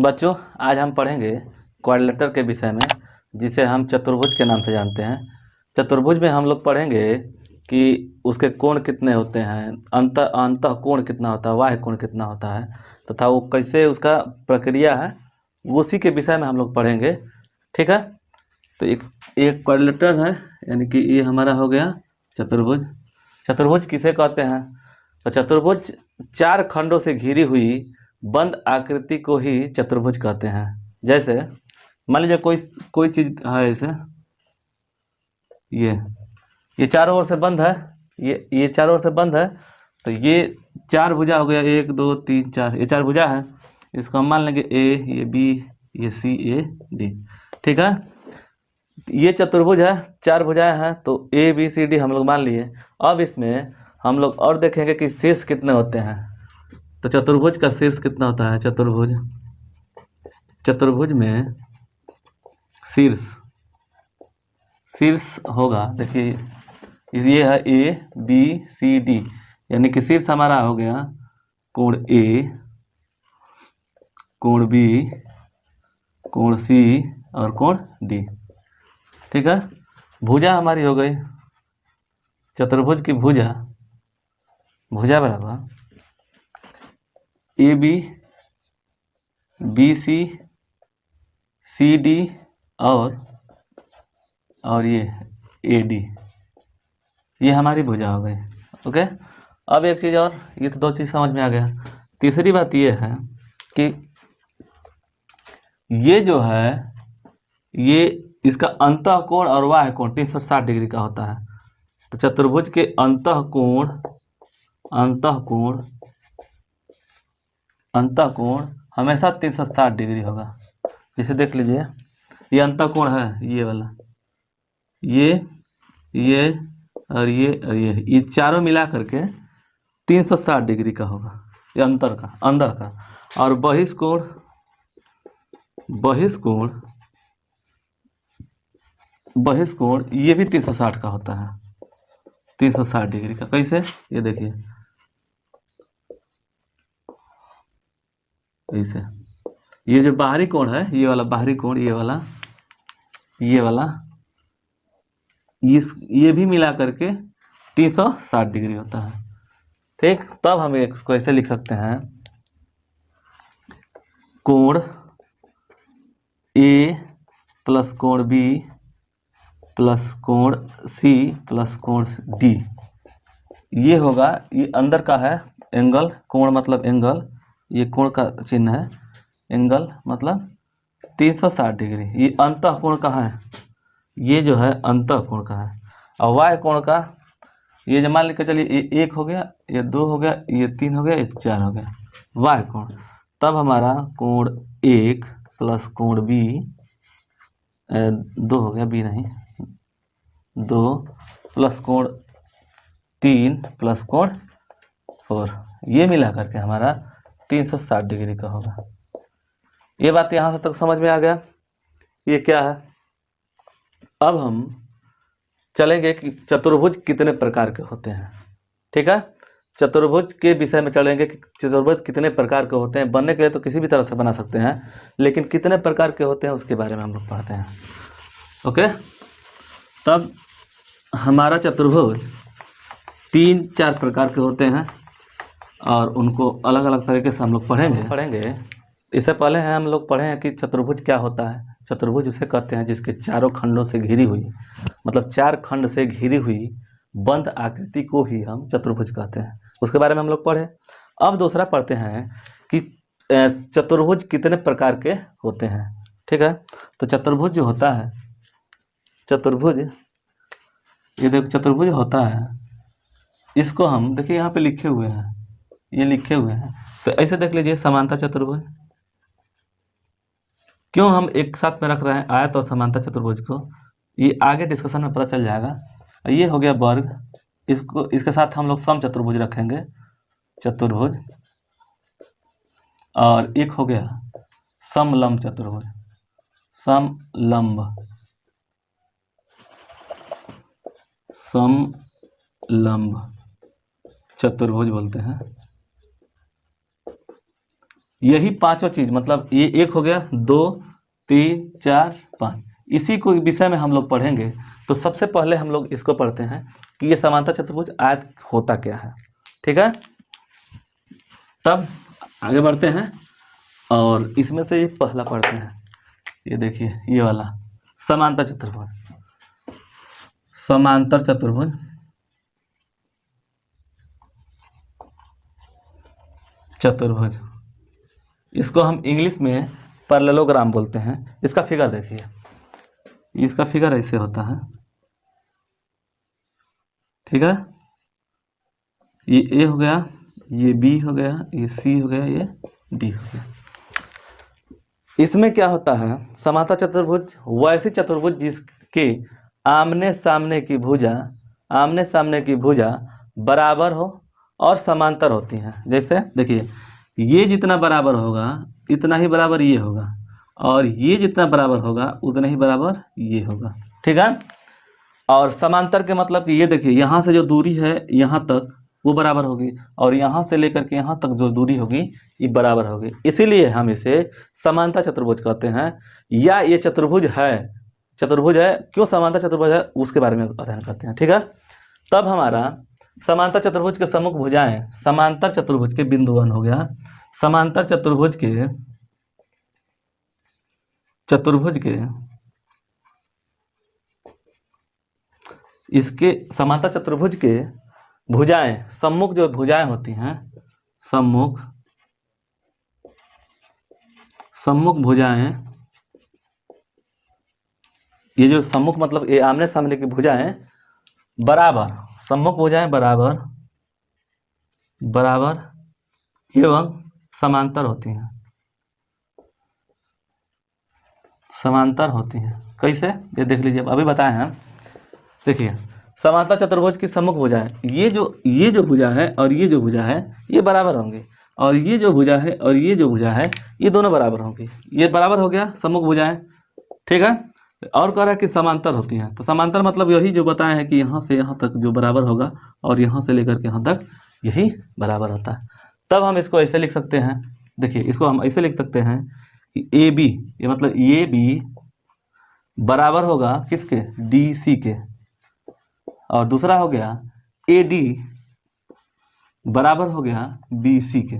बच्चों आज हम पढ़ेंगे क्वाड्रिलेटरल के विषय में, जिसे हम चतुर्भुज के नाम से जानते हैं। चतुर्भुज में हम लोग पढ़ेंगे कि उसके कोण कितने होते हैं, अंतः कोण कितना होता है, बाह्य कोण कितना होता है, तथा वो कैसे उसका प्रक्रिया है, उसी के विषय में हम लोग पढ़ेंगे। ठीक है, तो एक क्वाड्रिलेटरल है, यानी कि ये हमारा हो गया चतुर्भुज। चतुर्भुज किसे कहते हैं? तो चतुर्भुज चार खंडों से घिरी हुई बंद आकृति को ही चतुर्भुज कहते हैं। जैसे मान लीजिए कोई चीज है, ऐसे ये चारों ओर से बंद है, ये चारों ओर से बंद है, तो ये चार भुजा हो गया, 1 2 3 4, ये चार भुजा है। इसको हम मान लेंगे ए, ये बी, ये सी, ए डी। ठीक है, ये चतुर्भुज है, चार भुजाएं हैं, तो ए बी सी डी हम लोग मान लिए। अब इसमें हम लोग और देखेंगे कि शीर्ष कितने होते हैं। तो चतुर्भुज का शीर्ष कितना होता है? चतुर्भुज में शीर्ष होगा, देखिए ये है ए बी सी डी, यानी कि शीर्ष हमारा हो गया कोण ए, कोण बी, कोण सी और कोण डी। ठीक है, भुजा हमारी हो गई, चतुर्भुज की भुजा बराबर ए बी सी डी और ये ए डी, ये हमारी भुजा हो गई। ओके, अब एक चीज़ और, ये तो दो चीज़ समझ में आ गया। तीसरी बात ये है कि ये जो है, ये इसका अंतः कोण और बाह्य कोण 360 डिग्री का होता है। तो चतुर्भुज के अंतः कोण हमेशा 360 डिग्री होगा। जैसे देख लीजिए, ये अंतः कोण है, ये वाला, ये और ये चारों मिला करके 360 डिग्री का होगा, ये अंदर का। और बहिष्कोण ये भी 360 का होता है, 360 डिग्री का। कैसे? ये देखिए, ऐसे ये जो बाहरी कोण है, ये वाला बाहरी कोण, ये वाला ये भी मिला करके 360 डिग्री होता है। ठीक, तब हम इसको ऐसे लिख सकते हैं, कोण ए प्लस कोण बी प्लस कोण सी प्लस कोण डी, ये होगा, ये अंदर का है एंगल, कोण मतलब एंगल, ये कोण का चिन्ह है, एंगल मतलब 360 डिग्री। ये अंतः कोण का है, ये जो है अंतः कोण का है। और बाह्य कोण का, ये जो मान लेकर चलिए, ये 1 हो गया, ये 2 हो गया, ये 3 हो गया, ये 4 हो गया, बाह्य कोण। तब हमारा कोण 1 प्लस कोण बी, 2 हो गया, बी नहीं, 2 प्लस कोण 3 प्लस कोण 4, ये मिला करके हमारा 360 डिग्री का होगा। ये बात यहाँ से तक समझ में आ गया, ये क्या है। अब हम चलेंगे कि चतुर्भुज कितने प्रकार के होते हैं। ठीक है, चतुर्भुज के विषय में चलेंगे कि चतुर्भुज कितने प्रकार के होते हैं। बनने के लिए तो किसी भी तरह से बना सकते हैं, लेकिन कितने प्रकार के होते हैं उसके बारे में हम लोग पढ़ते हैं। ओके, तब हमारा चतुर्भुज 3-4 प्रकार के होते हैं और उनको अलग अलग तरीके से हम लोग पढ़ेंगे। इससे पहले हम लोग पढ़े हैं कि चतुर्भुज क्या होता है। चतुर्भुज उसे कहते हैं जिसके चारों खंडों से घिरी हुई, मतलब 4 खंड से घिरी हुई बंद आकृति को ही हम चतुर्भुज कहते हैं। उसके बारे में हम लोग पढ़े। अब दूसरा पढ़ते हैं कि चतुर्भुज कितने प्रकार के होते हैं। ठीक है, तो चतुर्भुज जो होता है, ये देखो चतुर्भुज होता है, इसको हम देखिए यहाँ पे लिखे हुए हैं, तो ऐसे देख लीजिए, समानता चतुर्भुज। क्यों हम एक साथ में रख रहे हैं आयत और समानता चतुर्भुज को, ये आगे डिस्कशन में पता चल जाएगा। ये हो गया वर्ग, इसके साथ हम लोग सम चतुर्भुज रखेंगे, चतुर्भुज। और एक हो गया समलंब चतुर्भुज, समलंब चतुर्भुज बोलते हैं। यही पांचों चीज, मतलब ये एक हो गया, 2 3 4 5, इसी को विषय में हम लोग पढ़ेंगे। तो सबसे पहले हम लोग इसको पढ़ते हैं कि ये समांतर चतुर्भुज आयत होता क्या है, ठीक है। तब आगे बढ़ते हैं और इसमें से ये पहला पढ़ते हैं। ये देखिए ये वाला समांतर चतुर्भुज, समांतर चतुर्भुज, चतुर्भुज, इसको हम इंग्लिश में पैरेललोग्राम बोलते हैं। इसका फिगर देखिए, इसका फिगर ऐसे होता है, ठीक है। ये ए हो गया, ये बी हो गया, ये सी हो गया, ये डी हो गया। इसमें क्या होता है, समांतर चतुर्भुज वैसी चतुर्भुज जिसके आमने सामने की भुजा, आमने सामने की भुजा बराबर हो और समांतर होती हैं। जैसे देखिए, ये जितना बराबर होगा इतना ही बराबर ये होगा, और ये जितना बराबर होगा उतना ही बराबर ये होगा, ठीक है। और समांतर के मतलब कि ये देखिए, यहाँ से जो दूरी है यहाँ तक वो बराबर होगी, और यहाँ से लेकर के यहाँ तक जो दूरी होगी ये बराबर होगी। इसीलिए हम इसे समांतर चतुर्भुज कहते हैं, या ये चतुर्भुज है। चतुर्भुज है क्यों, समांतर चतुर्भुज है, उसके बारे में अध्ययन करते हैं, ठीक है। तब हमारा समांतर चतुर्भुज के सम्मुख भुजाएं, समांतर चतुर्भुज के बिंदुवन हो गया, समांतर चतुर्भुज के इसके समांतर चतुर्भुज के भुजाएं, सम्मुख जो भुजाएं होती हैं, सम्मुख भुजाएं, ये जो सम्मुख मतलब ये आमने सामने की भुजाएं बराबर, सम्मुख भुजाएं बराबर एवं समांतर होती हैं, समांतर होती हैं। कैसे, ये देख लीजिए, अभी बताए हैं। देखिए, समांतर चतुर्भुज की सम्मुख भुजाएं, ये जो भुजा है और ये जो भुजा है ये बराबर होंगे, और ये जो भुजा है और ये जो भुजा है ये दोनों बराबर होंगी। ये बराबर हो गया सम्मुख भुजाएं, ठीक है। और कह रहा है कि समांतर होती हैं, तो समांतर मतलब यही जो बताए हैं कि यहाँ से यहाँ तक जो बराबर होगा और यहाँ से लेकर के यहाँ तक यही बराबर होता है। तब हम इसको ऐसे लिख सकते हैं, देखिए इसको हम ऐसे लिख सकते हैं कि ए बी, ये मतलब ए बी बराबर होगा किसके, डी सी के, और दूसरा हो गया ए डी बराबर हो गया बी सी के,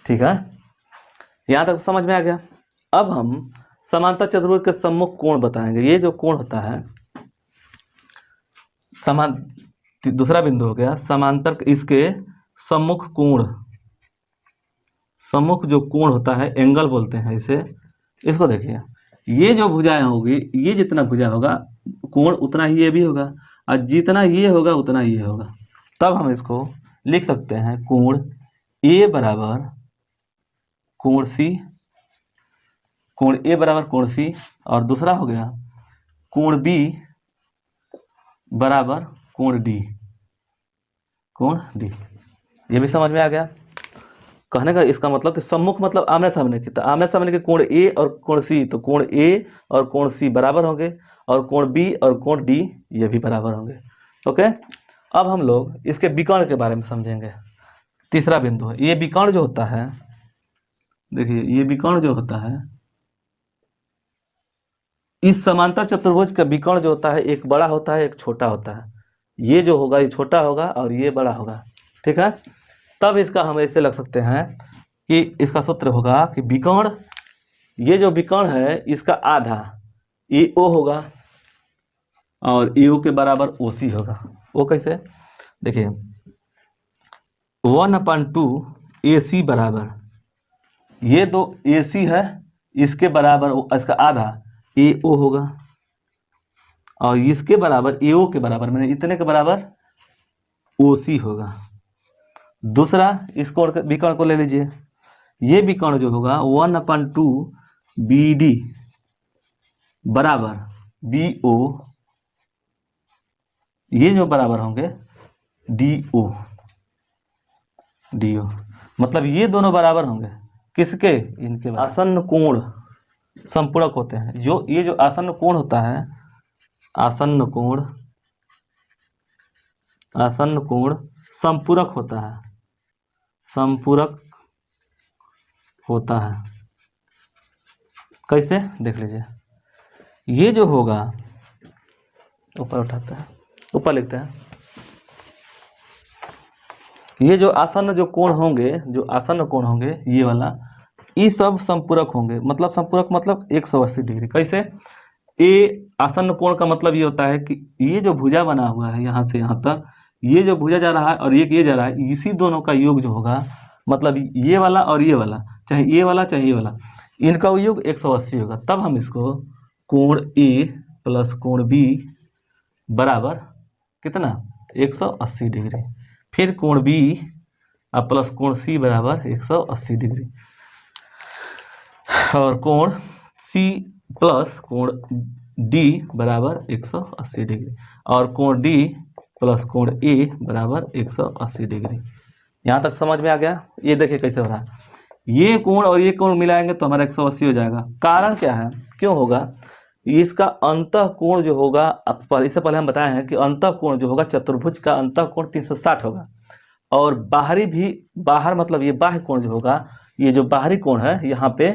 ठीक है। यहां तक समझ में आ गया। अब हम समांतर चतुर्भुज के सम्मुख कोण बताएंगे। ये जो कोण होता है, दूसरा बिंदु हो गया समांतर, इसके सम्मुख कोण, सम्मुख जो कोण होता है, एंगल बोलते हैं इसे। इसको देखिए, ये जो भुजाएं होगी, ये जितना भुजा होगा कोण उतना ही ये भी होगा, और जितना ये होगा उतना ये होगा। तब हम इसको लिख सकते हैं, कोण ए बराबर कोण सी, कोण ए बराबर कोण सी, और दूसरा हो गया कोण बी बराबर कोण डी, कोण डी। ये भी समझ में आ गया। कहने का इसका मतलब कि सम्मुख मतलब आमने सामने की, तो आमने सामने के कोण ए और कोण सी, तो कोण ए और कोण सी बराबर होंगे, और कोण बी और कोण डी ये भी बराबर होंगे, ओके। अब हम लोग इसके विकर्ण के बारे में समझेंगे। तीसरा बिंदु है, ये विकर्ण जो होता है, देखिए ये विकर्ण जो होता है, इस समांतर चतुर्भुज का विकर्ण जो होता है, एक बड़ा होता है एक छोटा होता है। ये जो होगा ये छोटा होगा और ये बड़ा होगा, ठीक है। तब इसका हम ऐसे लग सकते हैं कि इसका सूत्र होगा कि विकर्ण, ये जो विकर्ण है इसका आधा ए ओ होगा और ए ओ के बराबर ओ सी होगा। वो कैसे, देखिए 1/2 ए सी बराबर, ये दो ए सी है, इसके बराबर इसका आधा ए ओ होगा, और इसके बराबर ए ओ के बराबर मैंने इतने के बराबर ओ सी होगा। दूसरा इस कोण विकर्ण को ले लीजिए, ये विकर्ण जो होगा 1/2 बी डी बराबर बी ओ, ये जो बराबर होंगे डी ओ, डी ओ, मतलब ये दोनों बराबर होंगे किसके, इनके आसन्न कोण संपूरक होते हैं। जो ये जो आसन्न कोण होता है, आसन्न कोण संपूरक होता है, संपूरक होता है। कैसे देख लीजिए, ये जो होगा ऊपर उठाता है, ऊपर लिखते हैं, ये जो आसन्न जो कोण होंगे, जो आसन्न कोण होंगे ये वाला, ये सब संपूरक होंगे। मतलब संपूरक मतलब 180 डिग्री। कैसे? ये आसन्न कोण का मतलब ये होता है कि ये जो भुजा बना हुआ है यहाँ से यहाँ तक, ये जो भुजा जा रहा है और ये जा रहा है, इसी दोनों का योग जो होगा, मतलब ये वाला और ये वाला, चाहे ये वाला चाहे ये वाला, इनका योग 180 होगा। तब हम इसको कोण ए प्लस कोण बी बराबर कितना 180 डिग्री, फिर कोण बी प्लस कोण सी बराबर 180 डिग्री, और कोण सी प्लस कोण डी बराबर 180 डिग्री, और कोण डी प्लस कोण ए बराबर 180 डिग्री। यहाँ तक समझ में आ गया? ये देखिए कैसे हो रहा है, ये कोण और ये कोण मिलाएंगे तो हमारा 180 हो जाएगा। कारण क्या है, क्यों होगा? इसका अंतः कोण जो होगा, इससे पहले हम बताए हैं कि अंतः कोण जो होगा चतुर्भुज का अंतः कोण 360 होगा, और बाहरी भी, बाहर मतलब ये बाह्य कोण जो होगा, ये जो बाहरी कोण है यहाँ पे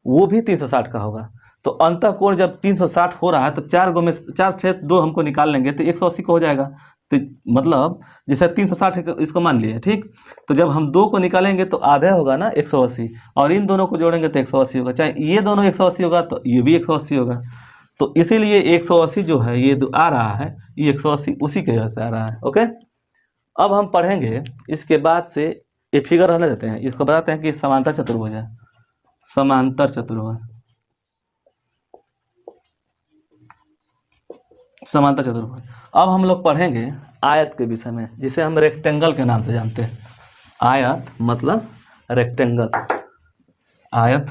वो भी 360 का होगा। तो अंतः कोण जब 360 हो रहा है तो 4 गो में 4 से 2 हमको निकाल लेंगे तो 180 का हो जाएगा। तो मतलब जैसे 360 इसको मान लिए, ठीक, तो जब हम 2 को निकालेंगे तो आधा होगा ना 180, और इन दोनों को जोड़ेंगे तो 180 होगा। चाहे ये दोनों 180 होगा तो ये भी 180 होगा। तो इसीलिए 180 जो है ये आ रहा है, ये 180 उसी के वजह से आ रहा है। ओके, अब हम पढ़ेंगे इसके बाद से, ये फिगर रहने देते हैं, इसको बताते हैं कि समांतर चतुर्भुज है। समांतर चतुर्भुज, समांतर चतुर्भुज। अब हम लोग पढ़ेंगे आयत के विषय में, जिसे हम रेक्टेंगल के नाम से जानते हैं। आयत मतलब रेक्टेंगल, आयत,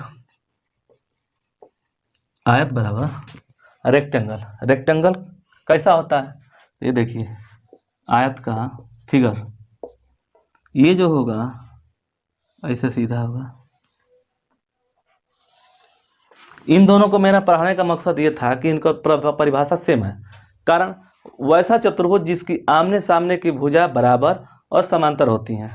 आयत बराबर रेक्टेंगल। रेक्टेंगल कैसा होता है? ये देखिए आयत का फिगर, ये जो होगा ऐसे सीधा होगा। इन दोनों को मेरा पढ़ाने का मकसद ये था कि इनका परिभाषा सेम है। कारण वैसा चतुर्भुज जिसकी आमने सामने की भुजा बराबर और समांतर होती हैं।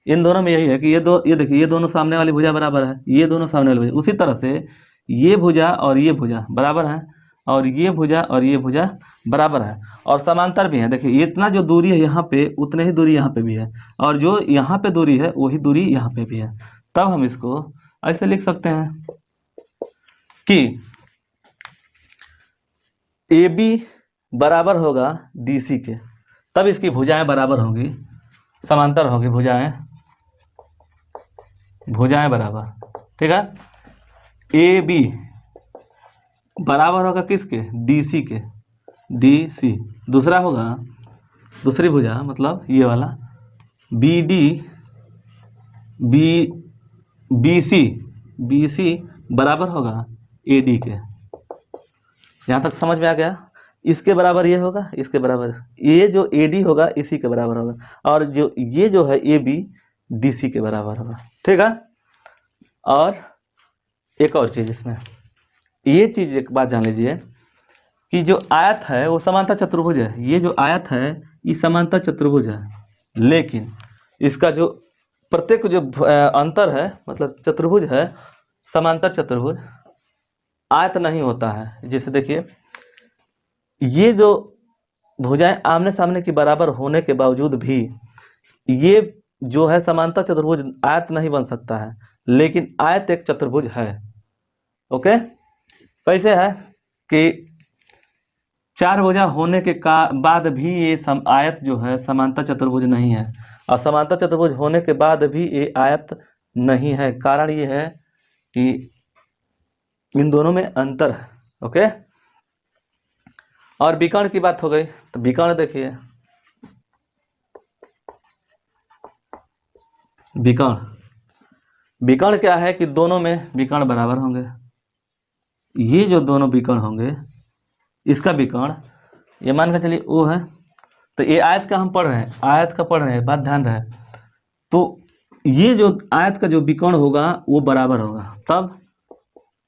इन दोनों में यही है कि ये देखिए, ये दोनों सामने वाली भुजा बराबर है, ये दोनों सामने वाली भुजा। उसी तरह से ये भुजा और ये भुजा बराबर है, और ये भुजा और ये भुजा बराबर है, और समांतर भी है। देखिए इतना जो दूरी है यहाँ पे, उतने ही दूरी यहाँ पे भी है, और जो यहाँ पे दूरी है वही दूरी यहाँ पे भी है। तब हम इसको ऐसे लिख सकते हैं कि ए बी बराबर होगा डी सी के, तब इसकी भुजाएं बराबर होंगी, समांतर होगी भुजाएं, भुजाएं बराबर, ठीक है। ए बी बराबर होगा किसके? डी सी के, डी सी। दूसरा होगा, दूसरी भुजा मतलब ये वाला बी डी, बी सी बराबर होगा ए डी के। यहाँ तक समझ में आ गया? इसके बराबर ये होगा, इसके बराबर ये जो ए डी होगा इसी के बराबर होगा, और जो ये जो है ए बी डी सी के बराबर होगा, ठीक है। और एक और चीज़ इसमें, ये चीज़ एक बात जान लीजिए कि जो आयत है वो समांतर चतुर्भुज है। ये जो आयत है ये समांतर चतुर्भुज है, लेकिन इसका जो प्रत्येक जो अंतर है, मतलब चतुर्भुज है, समांतर चतुर्भुज आयत नहीं होता है। जैसे देखिए ये जो भुजाएं आमने सामने की बराबर होने के बावजूद भी ये जो है समांतर चतुर्भुज आयत नहीं बन सकता है, लेकिन आयत एक चतुर्भुज है। ओके, कैसे है कि 4 भुजा होने के बाद भी ये आयत जो है समांतर चतुर्भुज नहीं है, और समांतर चतुर्भुज होने के बाद भी ये आयत नहीं है। कारण ये है कि इन दोनों में अंतर है। ओके, और विकर्ण की बात हो गई तो विकर्ण देखिए, विकर्ण क्या है कि दोनों में विकर्ण बराबर होंगे। ये जो दोनों विकर्ण होंगे, इसका विकर्ण ये मान के चलिए ओ है, तो ये आयत का हम पढ़ रहे हैं, आयत का पढ़ रहे हैं, बात ध्यान रहे। तो ये जो आयत का जो विकर्ण होगा वो बराबर होगा, तब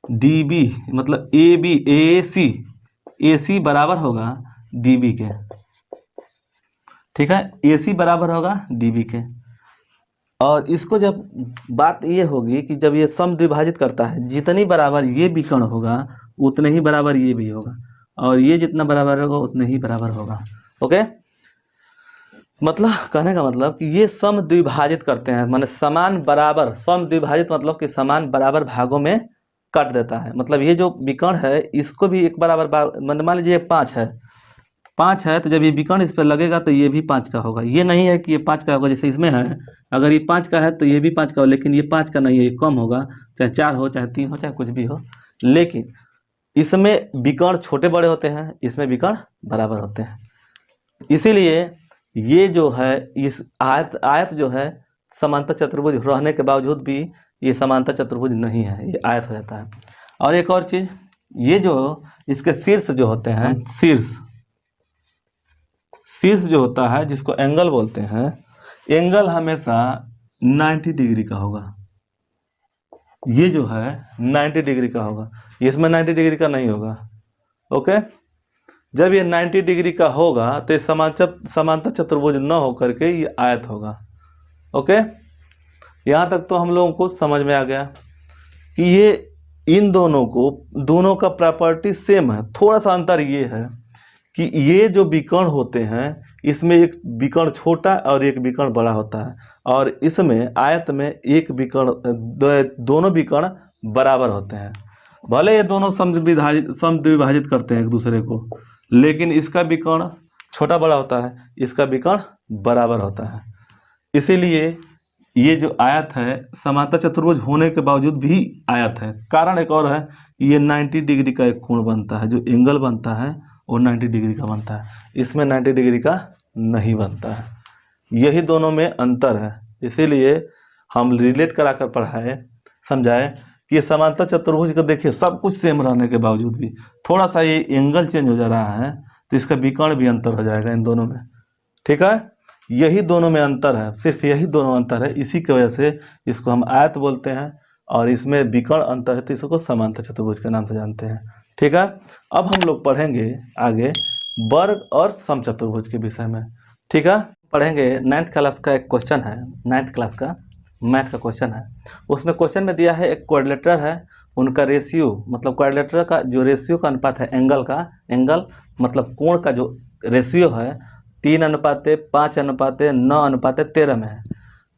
डी बी मतलब ए बी ए सी बराबर होगा डी बी के, ठीक है। ए सी बराबर होगा डी बी के, और इसको जब बात ये होगी कि जब ये सम द्विभाजित करता है, जितनी बराबर ये विकर्ण होगा उतने ही बराबर ये भी होगा, और ये जितना बराबर होगा उतने ही बराबर होगा। ओके, मतलब कहने का मतलब कि ये सम द्विभाजित करते हैं, माने समान बराबर, सम द्विभाजित मतलब कि समान बराबर भागों में काट देता है। मतलब ये जो विकर्ण है इसको भी एक बराबर मान लीजिए 5 है, 5 है, तो जब ये विकर्ण इस पर लगेगा तो ये भी 5 का होगा। ये नहीं है कि ये 5 का होगा जैसे इसमें है, अगर ये 5 का है तो ये भी 5 का हो, लेकिन ये 5 का नहीं है, ये कम होगा, चाहे 4 हो, चाहे 3 हो, चाहे कुछ भी हो। लेकिन इसमें विकर्ण छोटे बड़े होते हैं, इसमें विकर्ण बराबर होते हैं। इसीलिए ये जो है इस आयत जो है समांतर चतुर्भुज रहने के बावजूद भी ये समांतर चतुर्भुज नहीं है, ये आयत हो जाता है। और एक और चीज, ये जो इसके शीर्ष जो होते हैं, शीर्ष जो होता है जिसको एंगल बोलते हैं, एंगल हमेशा 90 डिग्री का होगा। ये जो है 90 डिग्री का होगा, इसमें 90 डिग्री का नहीं होगा। ओके, जब ये 90 डिग्री का होगा तो समांतर चतुर्भुज न होकर के ये आयत होगा। ओके, यहाँ तक तो हम लोगों को समझ में आ गया कि ये इन दोनों का प्रॉपर्टी सेम है। थोड़ा सा अंतर ये है कि ये जो विकर्ण होते हैं इसमें एक विकर्ण छोटा और एक विकर्ण बड़ा होता है, और इसमें आयत में एक विकर्ण, दोनों विकर्ण बराबर होते हैं। भले ये दोनों समद्विभाजित करते हैं एक दूसरे को, लेकिन इसका विकर्ण छोटा बड़ा होता है, इसका विकर्ण बराबर होता है। इसीलिए ये जो आयत है समांतर चतुर्भुज होने के बावजूद भी आयत है। कारण एक और है, ये 90 डिग्री का एक कोण बनता है, जो एंगल बनता है वो 90 डिग्री का बनता है, इसमें 90 डिग्री का नहीं बनता है। यही दोनों में अंतर है। इसीलिए हम रिलेट कराकर पढ़ाए, समझाए कि ये समांतर चतुर्भुज का देखिए सब कुछ सेम रहने के बावजूद भी थोड़ा सा ये एंगल चेंज हो जा रहा है, तो इसका विकर्ण भी अंतर हो जाएगा इन दोनों में। ठीक है, यही दोनों में अंतर है, सिर्फ यही दोनों अंतर है। इसी की वजह से इसको हम आयत बोलते हैं, और इसमें विकर्ण अंतर है तो इसको समांतर चतुर्भुज के नाम से जानते हैं। ठीक है, अब हम लोग पढ़ेंगे आगे वर्ग और समचतुर्भुज के विषय में। ठीक है, पढ़ेंगे 9th क्लास का एक क्वेश्चन है, 9th क्लास का मैथ का क्वेश्चन है। उसमें क्वेश्चन में दिया है एक क्वाड्रिलेटरल है, उनका रेशियो, मतलब क्वाड्रिलेटरल का जो रेशियो का अनुपात है एंगल का, एंगल मतलब कोण का जो रेशियो है 3:5:9:13 में है।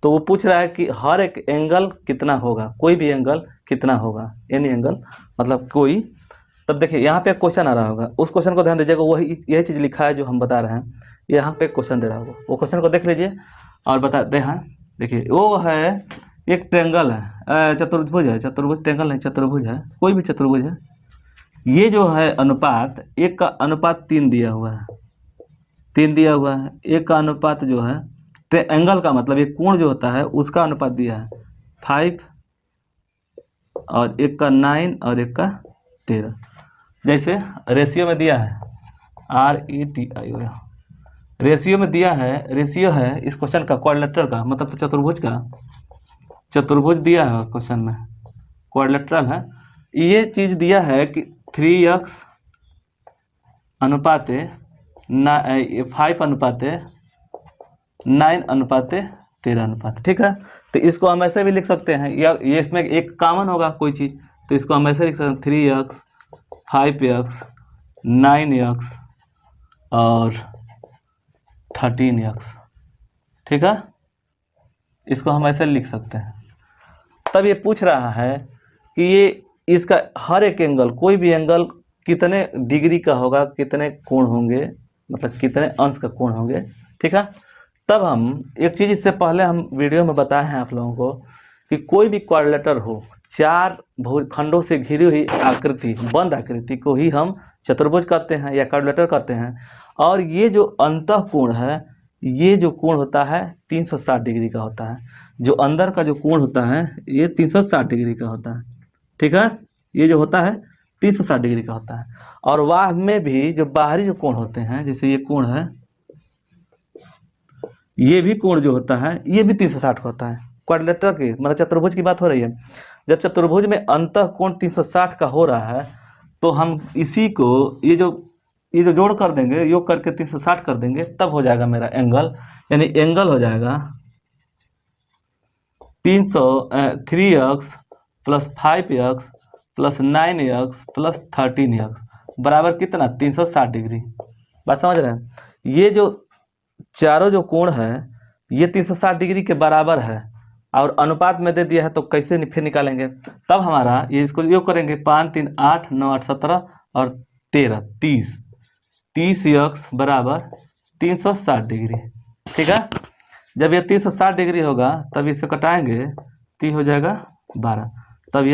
तो वो पूछ रहा है कि हर एक एंगल कितना होगा, कोई भी एंगल कितना होगा, एनी एंगल मतलब कोई। तब देखिए यहाँ पे क्वेश्चन आ रहा होगा, उस क्वेश्चन को ध्यान दीजिएगा, वही यही चीज़ लिखा है जो हम बता रहे हैं। यहाँ पे क्वेश्चन दे रहा होगा, वो क्वेश्चन को देख लीजिए और बताते हैं। देखिए वो है एक ट्रेंगल है, चतुर्भुज है, चतुर्भुज ट्रेंगल नहीं, चतुर्भुज है, कोई भी चतुर्भुज है। ये जो है अनुपात, एक का अनुपात 3 दिया हुआ है, 3 दिया हुआ है। एक का अनुपात जो है एंगल का मतलब एक कोण जो होता है उसका अनुपात दिया है 5, और एक का 9 और एक का 13। जैसे रेशियो में दिया है RETIO, रेशियो में दिया है, रेशियो है इस क्वेश्चन का क्वाड्रिलेटरल का, मतलब तो चतुर्भुज का, चतुर्भुज दिया है क्वेश्चन में, क्वाड्रिलेटरल है। ये चीज़ दिया है कि 3x अनुपात 5:9:13। ठीक है, तो इसको हम ऐसे भी लिख सकते हैं, या ये इसमें एक कॉमन होगा कोई चीज़, तो इसको हम ऐसे लिख सकते हैं 3x 5x 9x और 13x। ठीक है, इसको हम ऐसे लिख सकते हैं। तब ये पूछ रहा है कि ये इसका हर एक एंगल, कोई भी एंगल कितने डिग्री का होगा, कितने कोण होंगे, मतलब कितने अंश का कोण होंगे। ठीक है, तब हम एक चीज़, इससे पहले हम वीडियो में बताए हैं आप लोगों को कि कोई भी क्वाड्रिलेटर हो, 4 खंडों से घिरी हुई आकृति, बंद आकृति को ही हम चतुर्भुज कहते हैं या क्वाड्रिलेटर कहते हैं। और ये जो अंतः कोण है, ये जो कोण होता है 360 डिग्री का होता है, जो अंदर का जो कोण होता है ये 360 डिग्री का होता है। ठीक है, ये जो होता है 360 डिग्री का होता है। और वाह में भी जो बाहरी जो कोण होते हैं, जैसे ये कोण है, ये भी कोण जो होता है ये भी 360 का होता है। क्वाड्रिलेटर की मतलब चतुर्भुज की बात हो रही है। जब चतुर्भुज में अंतः कोण 360 का हो रहा है, तो हम इसी को ये जो जोड़ कर देंगे, योग करके 360 कर देंगे, तब हो जाएगा मेरा एंगल, यानी एंगल हो जाएगा 3x plus 5x plus 9x plus 13x बराबर कितना 360 डिग्री। बात समझ रहे हैं। ये जो चारों जो कोण है ये 360 डिग्री के बराबर है और अनुपात में दे दिया है, तो कैसे फिर निकालेंगे। तब हमारा ये इसको योग करेंगे 5 3 8 9 8 17 और 13 30x बराबर 360 डिग्री। ठीक है। जब ये 360 डिग्री होगा तब इसे कटाएंगे तो हो जाएगा 12। तब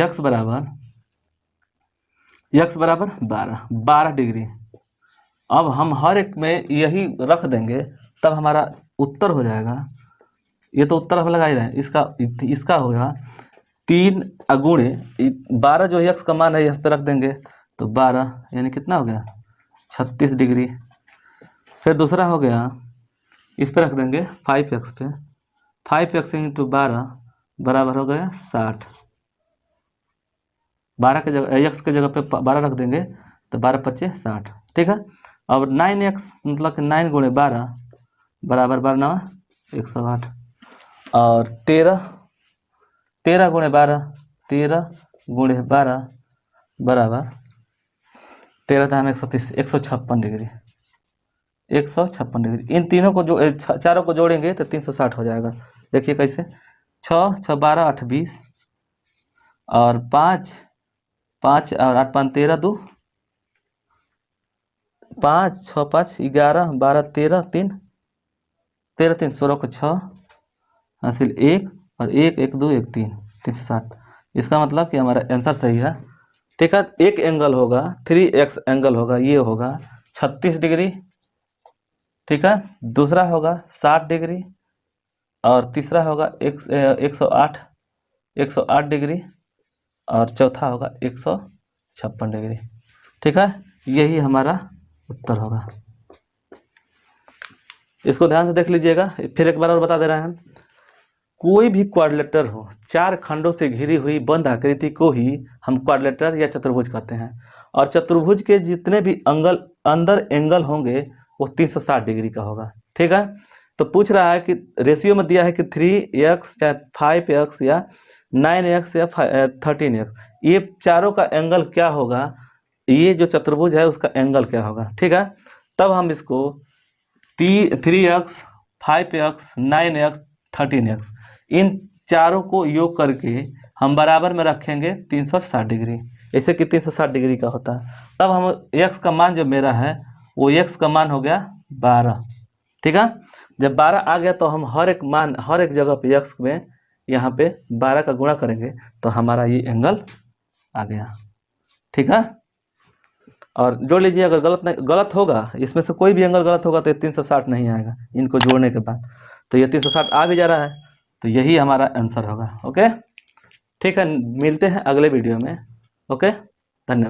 x बराबर 12 डिग्री। अब हम हर एक में यही रख देंगे तब हमारा उत्तर हो जाएगा। ये तो उत्तर हम लगा ही रहे हैं। इसका होगा 3 गुणे 12 जो x का मान है इस पर रख देंगे तो 12 यानी कितना हो गया 36 डिग्री। फिर दूसरा हो गया इस पर रख देंगे 5x पे, 5x इंटू 12 बराबर हो गया 60। 12 के जगह x के जगह पे 12 रख देंगे तो 12 25 60। ठीक है। अब 9x मतलब कि 9 गुणे 12 बराबर 12 9 108 और 13 गुणे 12 बराबर 13 दाम 130 156 डिग्री 156 डिग्री। इन तीनों को जो चारों को जोड़ेंगे तो 360 हो जाएगा। देखिए कैसे 6 6 12 8 20 और 5 5 और 8 5 13 2 5 6 5 11 12 13 3 16 को 6 हासिल 1 और 1 1 2 1 3 360। इसका मतलब कि हमारा आंसर सही है। ठीक है। एक एंगल होगा 3x एंगल होगा, ये होगा 36 डिग्री। ठीक है। दूसरा होगा 60 डिग्री और तीसरा होगा 108 डिग्री और चौथा होगा 156 डिग्री। ठीक है। यही हमारा उत्तर होगा। इसको ध्यान से देख लीजिएगा। फिर एक बार और बता दे रहे हैं। कोई भी क्वाड्रिलेटरल हो, 4 खंडों से घिरी हुई बंद आकृति को ही हम क्वाड्रिलेटरल या चतुर्भुज कहते हैं। और चतुर्भुज के जितने भी अंदर एंगल होंगे वो 360 डिग्री का होगा। ठीक है। तो पूछ रहा है कि रेशियो में दिया है कि 3x या 5x या 9x या 13x, ये चारों का एंगल क्या होगा, ये जो चतुर्भुज है उसका एंगल क्या होगा। ठीक है। तब हम इसको 3x 5x 9x 13x इन चारों को योग करके हम बराबर में रखेंगे 360 डिग्री, ऐसे कि 360 डिग्री का होता है। तब हम x का मान जो मेरा है वो x का मान हो गया 12। ठीक है। जब 12 आ गया तो हम हर एक जगह पे x में यहाँ पे 12 का गुणा करेंगे तो हमारा ये एंगल आ गया। ठीक है। और जोड़ लीजिए, अगर गलत होगा, इसमें से कोई भी एंगल गलत होगा तो 360 नहीं आएगा इनको जोड़ने के बाद। तो ये 360 आ भी जा रहा है, तो यही हमारा आंसर होगा। ओके। ठीक है। मिलते हैं अगले वीडियो में। ओके। धन्यवाद।